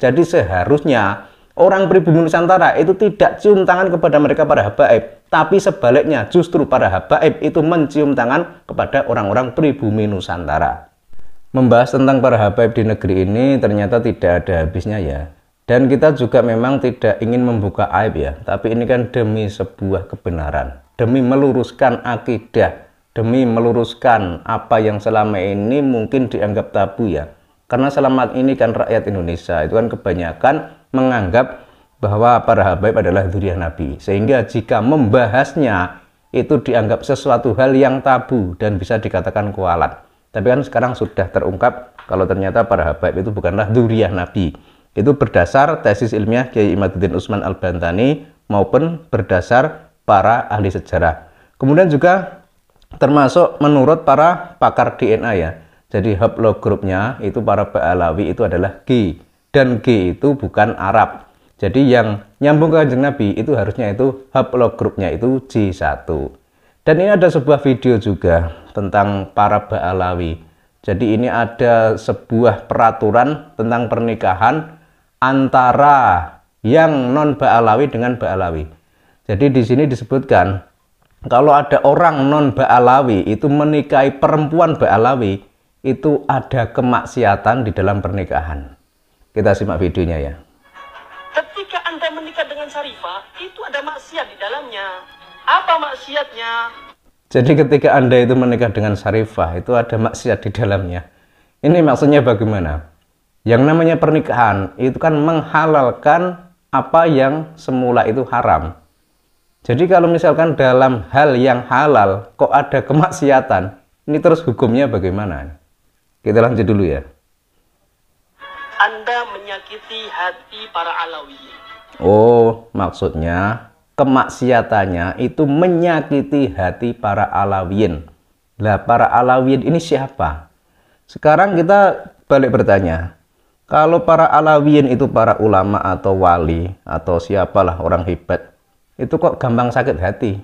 Jadi seharusnya orang pribumi Nusantara itu tidak cium tangan kepada mereka para habaib, tapi sebaliknya justru para habaib itu mencium tangan kepada orang-orang pribumi Nusantara. Membahas tentang para habaib di negeri ini ternyata tidak ada habisnya ya. Dan kita juga memang tidak ingin membuka aib ya, tapi ini kan demi sebuah kebenaran, demi meluruskan akidah, demi meluruskan apa yang selama ini mungkin dianggap tabu ya. Karena selama ini kan rakyat Indonesia itu kan kebanyakan menganggap bahwa para habaib adalah dzurriyyah Nabi, sehingga jika membahasnya itu dianggap sesuatu hal yang tabu dan bisa dikatakan kualat. Tapi kan sekarang sudah terungkap kalau ternyata para habaib itu bukanlah dzurriyyah Nabi. Itu berdasar tesis ilmiah Kiai Imaduddin Utsman Al-Bantani maupun berdasar para ahli sejarah. Kemudian juga termasuk menurut para pakar DNA ya. Jadi haplogrupnya itu para Ba'alawi itu adalah G, dan G itu bukan Arab. Jadi yang nyambung ke Kanjeng Nabi itu harusnya itu haplogrupnya itu J1. Dan ini ada sebuah video juga tentang para Ba'alawi. Jadi ini ada sebuah peraturan tentang pernikahan antara yang non Ba'alawi dengan Ba'alawi. Jadi di sini disebutkan kalau ada orang non Ba'alawi itu menikahi perempuan Ba'alawi, itu ada kemaksiatan di dalam pernikahan. Kita simak videonya ya. Ketika Anda menikah dengan Syarifah, itu ada maksiat di dalamnya. Apa maksiatnya? Jadi ketika Anda itu menikah dengan Syarifah, itu ada maksiat di dalamnya. Ini maksudnya bagaimana? Yang namanya pernikahan itu kan menghalalkan apa yang semula itu haram. Jadi kalau misalkan dalam hal yang halal kok ada kemaksiatan, ini terus hukumnya bagaimana? Kita lanjut dulu ya. Anda menyakiti hati para Alawiyin. Oh, maksudnya kemaksiatannya itu menyakiti hati para Alawiyin. Lah, para Alawiyin ini siapa? Sekarang kita balik bertanya. Kalau para Alawiyin itu para ulama atau wali atau siapalah orang hebat, itu kok gampang sakit hati?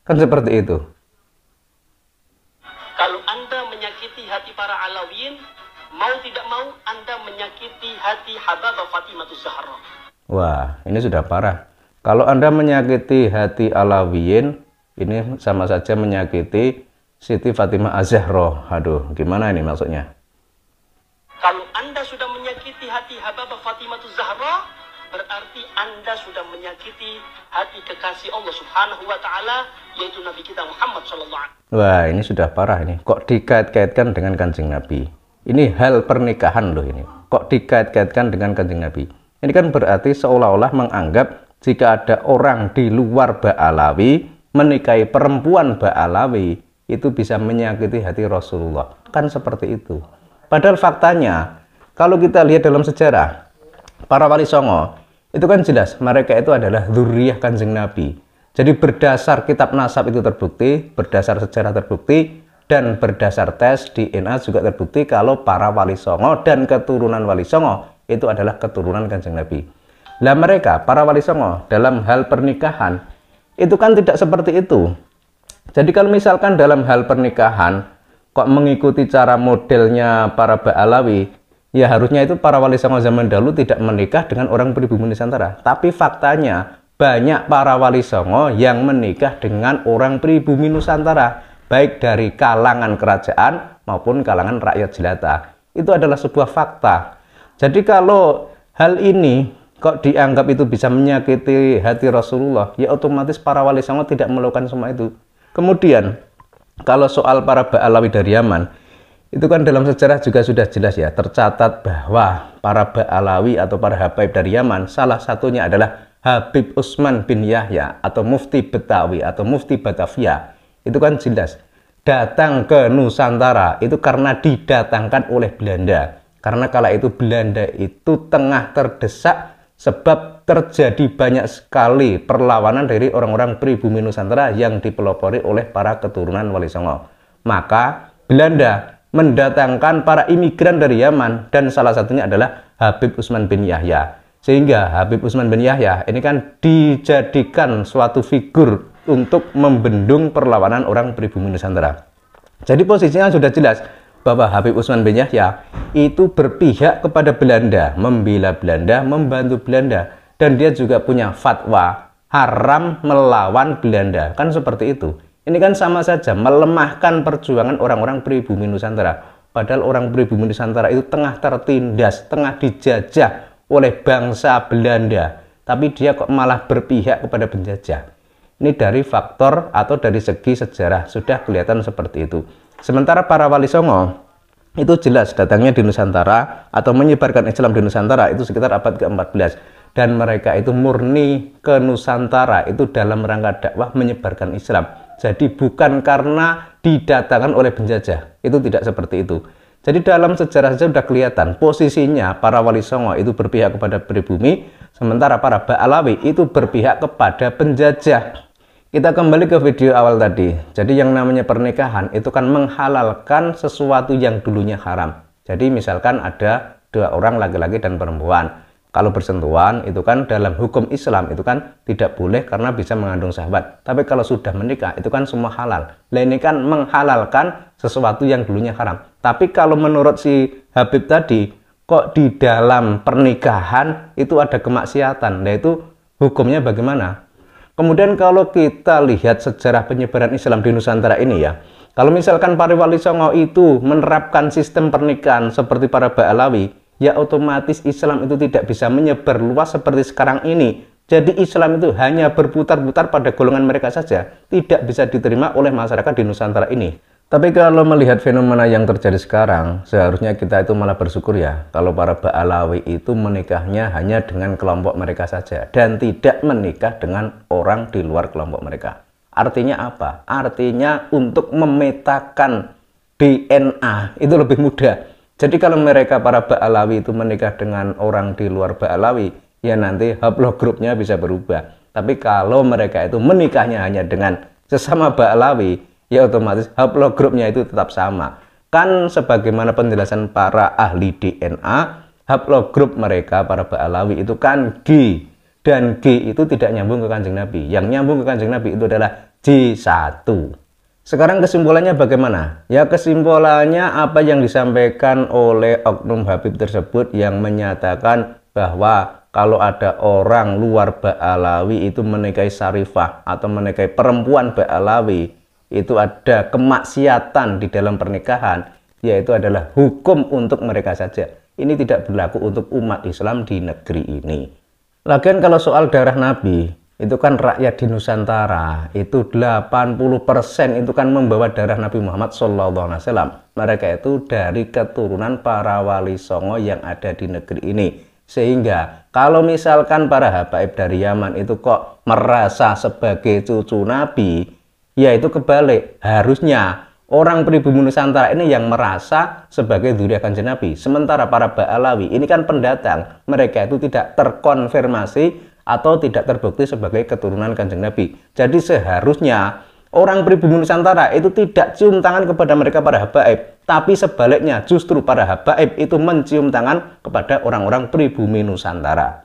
Kan seperti itu. Kalau Anda menyakiti hati para Alawiyin, mau tidak mau Anda menyakiti hati Hababah Fatimah Zahra. Wah, ini sudah parah. Kalau Anda menyakiti hati Alawiyin, ini sama saja menyakiti Siti Fatimah Az-Zahra. Aduh, gimana ini maksudnya? Kalau Anda sudah menyakiti hati Hababah Fatimah Zahra, berarti Anda sudah menyakiti hati kekasih Allah Subhanahu wa taala, yaitu Nabi kita Muhammad sallallahu alaihi wasallam. Wah, ini sudah parah ini. Kok dikait-kaitkan dengan Kanjeng Nabi? Ini hal pernikahan loh ini. Kok dikait-kaitkan dengan Kanjeng Nabi? Ini kan berarti seolah-olah menganggap jika ada orang di luar Ba'alawi menikahi perempuan Ba'alawi itu bisa menyakiti hati Rasulullah. Kan seperti itu. Padahal faktanya kalau kita lihat dalam sejarah para wali songo itu kan jelas mereka itu adalah dzurriyyah Kanjeng Nabi. Jadi berdasar kitab nasab itu terbukti, berdasar sejarah terbukti, dan berdasar tes DNA juga terbukti kalau para wali songo dan keturunan wali songo itu adalah keturunan Kanjeng Nabi. Lah mereka, para wali songo dalam hal pernikahan itu kan tidak seperti itu. Jadi kalau misalkan dalam hal pernikahan kok mengikuti cara modelnya para Ba'alawi, ya harusnya itu para wali songo zaman dahulu tidak menikah dengan orang pribumi Nusantara. Tapi faktanya banyak para wali songo yang menikah dengan orang pribumi Nusantara, baik dari kalangan kerajaan maupun kalangan rakyat jelata. Itu adalah sebuah fakta. Jadi kalau hal ini kok dianggap itu bisa menyakiti hati Rasulullah, ya otomatis para wali songo tidak melakukan semua itu. Kemudian kalau soal para Ba'alawi dari Yaman, itu kan dalam sejarah juga sudah jelas ya, tercatat bahwa para Ba'alawi atau para habaib dari Yaman salah satunya adalah Habib Utsman bin Yahya atau Mufti Betawi atau Mufti Batavia. Itu kan jelas datang ke Nusantara itu karena didatangkan oleh Belanda. Karena kala itu Belanda itu tengah terdesak sebab terjadi banyak sekali perlawanan dari orang-orang pribumi Nusantara yang dipelopori oleh para keturunan Wali Songo. Maka Belanda mendatangkan para imigran dari Yaman dan salah satunya adalah Habib Utsman bin Yahya. Sehingga Habib Utsman bin Yahya ini kan dijadikan suatu figur untuk membendung perlawanan orang pribumi Nusantara. Jadi posisinya sudah jelas bahwa Habib Utsman bin Yahya itu berpihak kepada Belanda, membela Belanda, membantu Belanda, dan dia juga punya fatwa haram melawan Belanda. Kan seperti itu. Ini kan sama saja melemahkan perjuangan orang-orang pribumi Nusantara. Padahal orang pribumi Nusantara itu tengah tertindas, tengah dijajah oleh bangsa Belanda. Tapi dia kok malah berpihak kepada penjajah. Ini dari faktor atau dari segi sejarah sudah kelihatan seperti itu. Sementara para Wali Songo itu jelas datangnya di Nusantara atau menyebarkan Islam di Nusantara itu sekitar abad ke-14. Dan mereka itu murni ke Nusantara itu dalam rangka dakwah menyebarkan Islam. Jadi bukan karena didatangkan oleh penjajah. Itu tidak seperti itu. Jadi dalam sejarah saja sudah kelihatan posisinya para Wali Songo itu berpihak kepada pribumi, sementara para Ba'alawi itu berpihak kepada penjajah. Kita kembali ke video awal tadi. Jadi yang namanya pernikahan itu kan menghalalkan sesuatu yang dulunya haram. Jadi misalkan ada dua orang laki-laki dan perempuan. Kalau bersentuhan itu kan dalam hukum Islam itu kan tidak boleh karena bisa mengandung syahwat. Tapi kalau sudah menikah itu kan semua halal. Nah ini kan menghalalkan sesuatu yang dulunya haram. Tapi kalau menurut si Habib tadi, kok di dalam pernikahan itu ada kemaksiatan. Nah itu hukumnya bagaimana? Kemudian kalau kita lihat sejarah penyebaran Islam di Nusantara ini ya, kalau misalkan para Wali Songo itu menerapkan sistem pernikahan seperti para Ba'alawi, ya otomatis Islam itu tidak bisa menyebar luas seperti sekarang ini. Jadi Islam itu hanya berputar-putar pada golongan mereka saja, tidak bisa diterima oleh masyarakat di Nusantara ini. Tapi kalau melihat fenomena yang terjadi sekarang, seharusnya kita itu malah bersyukur ya, kalau para Ba'alawi itu menikahnya hanya dengan kelompok mereka saja, dan tidak menikah dengan orang di luar kelompok mereka. Artinya apa? Artinya untuk memetakan DNA itu lebih mudah. Jadi kalau mereka para Ba'alawi itu menikah dengan orang di luar Ba'alawi, ya nanti haplogrupnya bisa berubah. Tapi kalau mereka itu menikahnya hanya dengan sesama Ba'alawi, ya otomatis haplogrupnya itu tetap sama. Kan sebagaimana penjelasan para ahli DNA, haplogrup mereka para Ba'alawi itu kan G. Dan G itu tidak nyambung ke Kanjeng Nabi. Yang nyambung ke Kanjeng Nabi itu adalah J1. Sekarang kesimpulannya bagaimana? Ya kesimpulannya apa yang disampaikan oleh oknum Habib tersebut yang menyatakan bahwa kalau ada orang luar Ba'alawi itu menikahi Syarifah atau menikahi perempuan Ba'alawi, itu ada kemaksiatan di dalam pernikahan, yaitu adalah hukum untuk mereka saja. Ini tidak berlaku untuk umat Islam di negeri ini. Lagian kalau soal darah Nabi, itu kan rakyat di Nusantara itu 80% itu kan membawa darah Nabi Muhammad SAW. Mereka itu dari keturunan para Wali Songo yang ada di negeri ini. Sehingga kalau misalkan para habaib dari Yaman itu kok merasa sebagai cucu Nabi, ya itu kebalik. Harusnya orang pribumi Nusantara ini yang merasa sebagai dzurriyyah Kanjeng Nabi. Sementara para Ba'alawi ini kan pendatang. Mereka itu tidak terkonfirmasi atau tidak terbukti sebagai keturunan Kanjeng Nabi. Jadi seharusnya orang pribumi Nusantara itu tidak cium tangan kepada mereka para habaib. Tapi sebaliknya justru para habaib itu mencium tangan kepada orang-orang pribumi Nusantara.